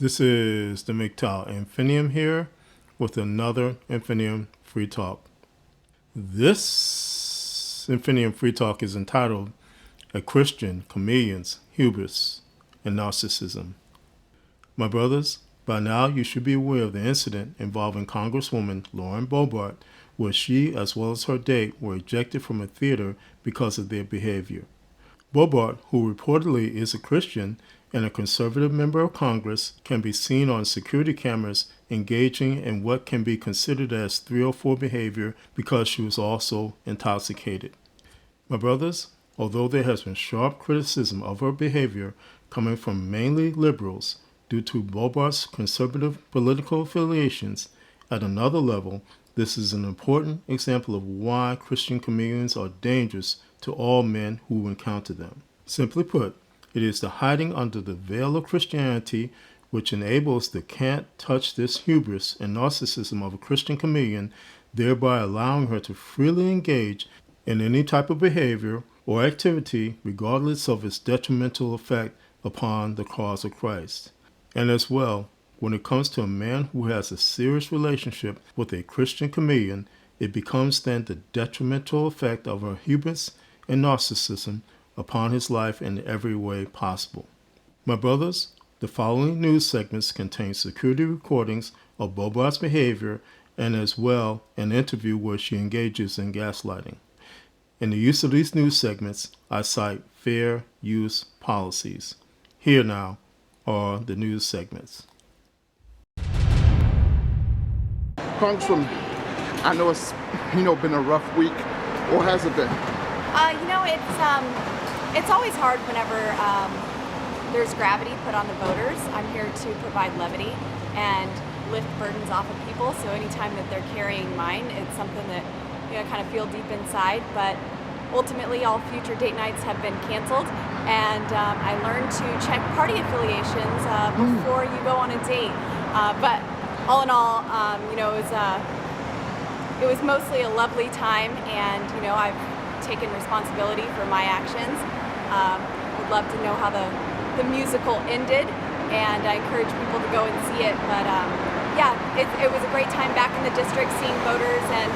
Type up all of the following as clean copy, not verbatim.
This is the MGTOWinfinium here with another Infinium Free Talk. This Infinium Free Talk is entitled A Christian Chameleon's Hubris and Narcissism. My brothers, by now you should be aware of the incident involving Congresswoman Lauren Boebert, where she as well as her date were ejected from a theater because of their behavior. Boebert, who reportedly is a Christian and a conservative member of Congress, can be seen on security cameras engaging in what can be considered as 304 behavior because she was also intoxicated. My brothers, although there has been sharp criticism of her behavior coming from mainly liberals due to Boebert's conservative political affiliations, at another level, this is an important example of why Christian chameleons are dangerous to all men who encounter them. Simply put, it is the hiding under the veil of Christianity which enables the can't touch this hubris and narcissism of a Christian chameleon, thereby allowing her to freely engage in any type of behavior or activity regardless of its detrimental effect upon the cause of Christ. And as well, when it comes to a man who has a serious relationship with a Christian chameleon, it becomes then the detrimental effect of her hubris and narcissism upon his life in every way possible. My brothers, the following news segments contain security recordings of Boebert's behavior and as well an interview where she engages in gaslighting. In the use of these news segments, I cite fair use policies. Here now are the news segments. Congresswoman, I know it's been a rough week, or has it been? It's always hard whenever there's gravity put on the voters. I'm here to provide levity and lift burdens off of people. So anytime that they're carrying mine, it's something that kind of feel deep inside. But ultimately, all future date nights have been canceled, and I learned to check party affiliations before you go on a date. But all in all, it was mostly a lovely time, and I've taken responsibility for my actions. Would love to know how the musical ended, and I encourage people to go and see it. But it was a great time back in the district, seeing voters and.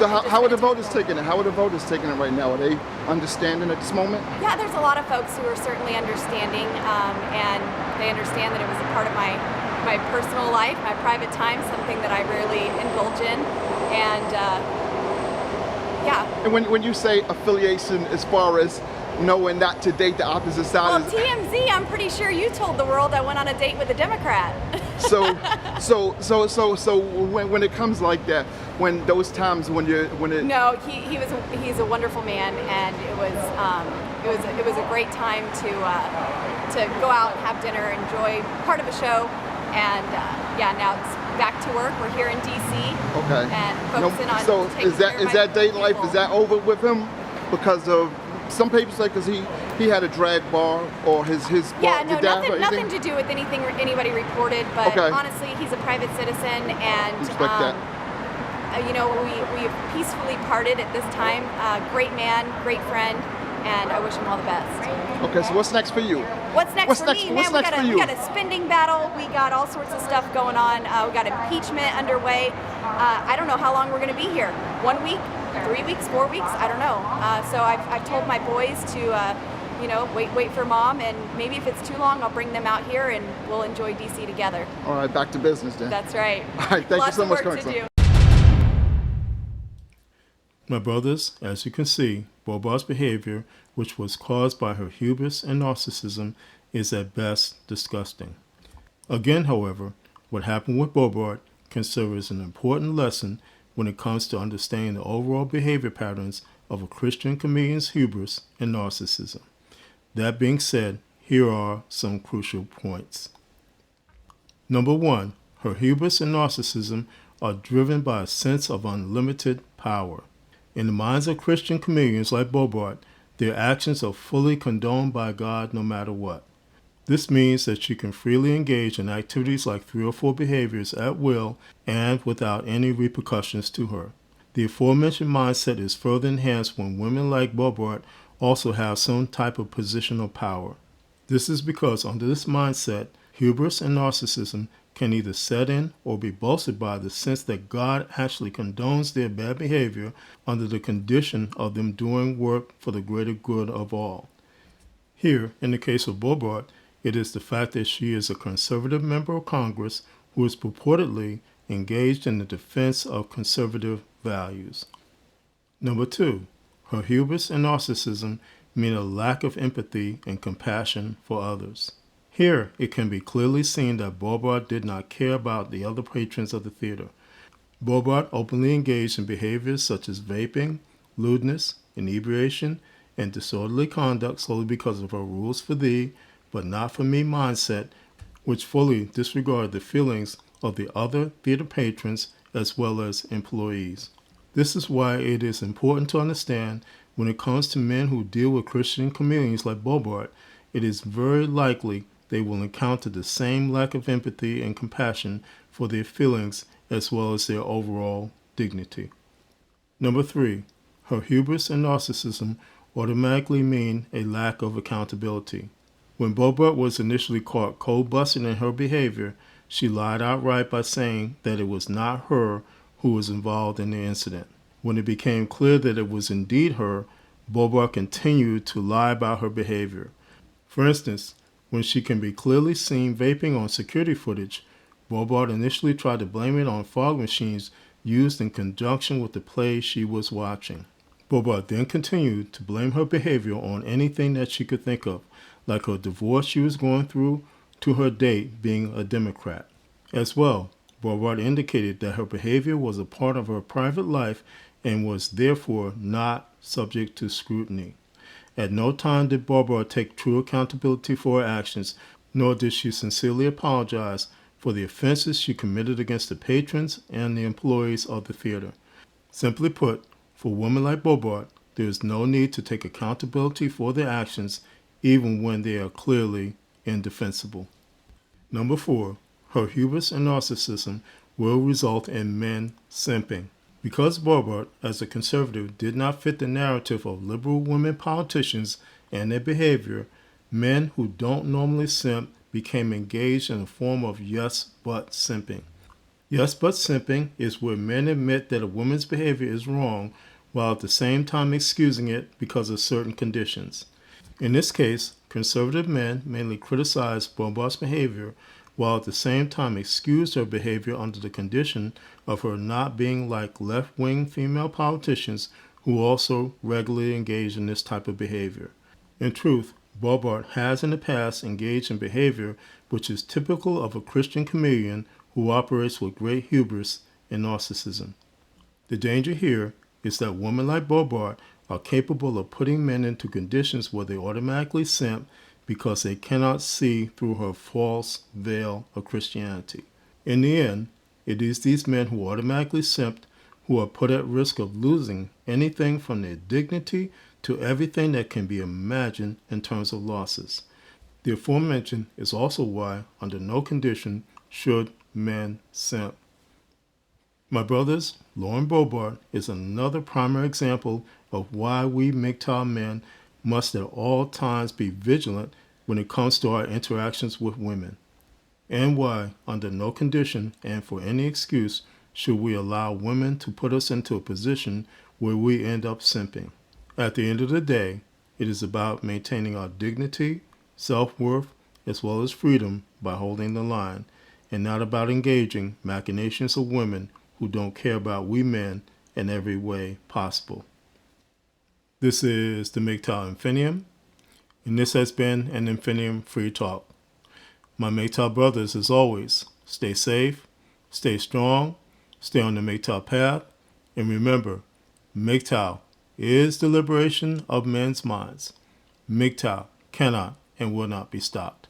So how are the voters taking it? How are the voters taking it right now? Are they understanding at this moment? Yeah, there's a lot of folks who are certainly understanding, and they understand that it was a part of my personal life, my private time, something that I rarely indulge in, and And when you say affiliation, as far as knowing not to date the opposite side, well, TMZ, I'm pretty sure you told the world I went on a date with a Democrat. So when it comes like that, when those times when it. No, he's a wonderful man, and it was a great time to go out and have dinner, enjoy part of a show, and now it's back to work. We're here in DC. Okay. And focusing on. So taking is care of that my date life? people. Is that over with him because of? Some people say because he had a drag bar or his Yeah, bar no, nothing to do with anything anybody reported, but Okay. honestly, he's a private citizen, and Respect that. we peacefully parted at this time. Great man, great friend, and I wish him all the best. Okay, so what's next for you? What's next for me? What's Man, next for you? we got a spending battle. We got all sorts of stuff going on. We got impeachment underway. I don't know how long we're going to be here. 1 week, 3 weeks, 4 weeks. I don't know. So I've told my boys to wait for mom, and maybe if it's too long, I'll bring them out here and we'll enjoy DC together. All right, back to business then. That's right. All right, thank you so much, Lots of work to Congresswoman. do. My brothers, as you can see, Boebert's behavior, which was caused by her hubris and narcissism, is at best disgusting. Again, however, what happened with Boebert can serve as an important lesson when it comes to understanding the overall behavior patterns of a Christian chameleon's hubris and narcissism. That being said, here are some crucial points. Number 1, her hubris and narcissism are driven by a sense of unlimited power. In the minds of Christian chameleons like Boebert, their actions are fully condoned by God no matter what. This means that she can freely engage in activities like 304 behaviors at will and without any repercussions to her. The aforementioned mindset is further enhanced when women like Boebert also have some type of positional power. This is because under this mindset, Hubris and narcissism can either set in or be bolstered by the sense that God actually condones their bad behavior under the condition of them doing work for the greater good of all. Here, in the case of Bobart, it is the fact that she is a conservative member of Congress who is purportedly engaged in the defense of conservative values. Number 2, her hubris and narcissism mean a lack of empathy and compassion for others. Here, it can be clearly seen that Bobart did not care about the other patrons of the theater. Bobart openly engaged in behaviors such as vaping, lewdness, inebriation, and disorderly conduct solely because of her rules for thee, but not for me mindset, which fully disregarded the feelings of the other theater patrons as well as employees. This is why it is important to understand when it comes to men who deal with Christian chameleons like Bobart, it is very likely they will encounter the same lack of empathy and compassion for their feelings as well as their overall dignity. Number 3, her hubris and narcissism automatically mean a lack of accountability. When Bobart was initially caught cold-busting in her behavior, she lied outright by saying that it was not her who was involved in the incident. When it became clear that it was indeed her, Bobart continued to lie about her behavior. For instance, when she can be clearly seen vaping on security footage, Bobart initially tried to blame it on fog machines used in conjunction with the play she was watching. Bobart then continued to blame her behavior on anything that she could think of, like her divorce she was going through to her date being a Democrat. As well, Bobart indicated that her behavior was a part of her private life and was therefore not subject to scrutiny. At no time did Bobart take true accountability for her actions, nor did she sincerely apologize for the offenses she committed against the patrons and the employees of the theater. Simply put, for women like Bobart, there is no need to take accountability for their actions, even when they are clearly indefensible. Number 4, her hubris and narcissism will result in men simping. Because Bobart, as a conservative, did not fit the narrative of liberal women politicians and their behavior, men who don't normally simp became engaged in a form of yes but simping. Yes but simping is where men admit that a woman's behavior is wrong while at the same time excusing it because of certain conditions. In this case, conservative men mainly criticized Bobart's behavior while at the same time excused her behavior under the condition of her not being like left-wing female politicians who also regularly engage in this type of behavior. In truth, Bobart has in the past engaged in behavior which is typical of a Christian chameleon who operates with great hubris and narcissism. The danger here is that women like Bobart are capable of putting men into conditions where they automatically simp because they cannot see through her false veil of Christianity. In the end, it is these men who automatically simped who are put at risk of losing anything from their dignity to everything that can be imagined in terms of losses. The aforementioned is also why, under no condition, should men simp. My brothers, Lauren Bobart is another primary example of why we MGTOW men must at all times be vigilant when it comes to our interactions with women, and why, under no condition and for any excuse, should we allow women to put us into a position where we end up simping. At the end of the day, it is about maintaining our dignity, self-worth, as well as freedom by holding the line, and not about engaging machinations of women who don't care about we men in every way possible. This is the MGTOWinfinium, and this has been an Infinium Free Talk. My MGTOW brothers, as always, stay safe, stay strong, stay on the MGTOW path, and remember, MGTOW is the liberation of men's minds. MGTOW cannot and will not be stopped.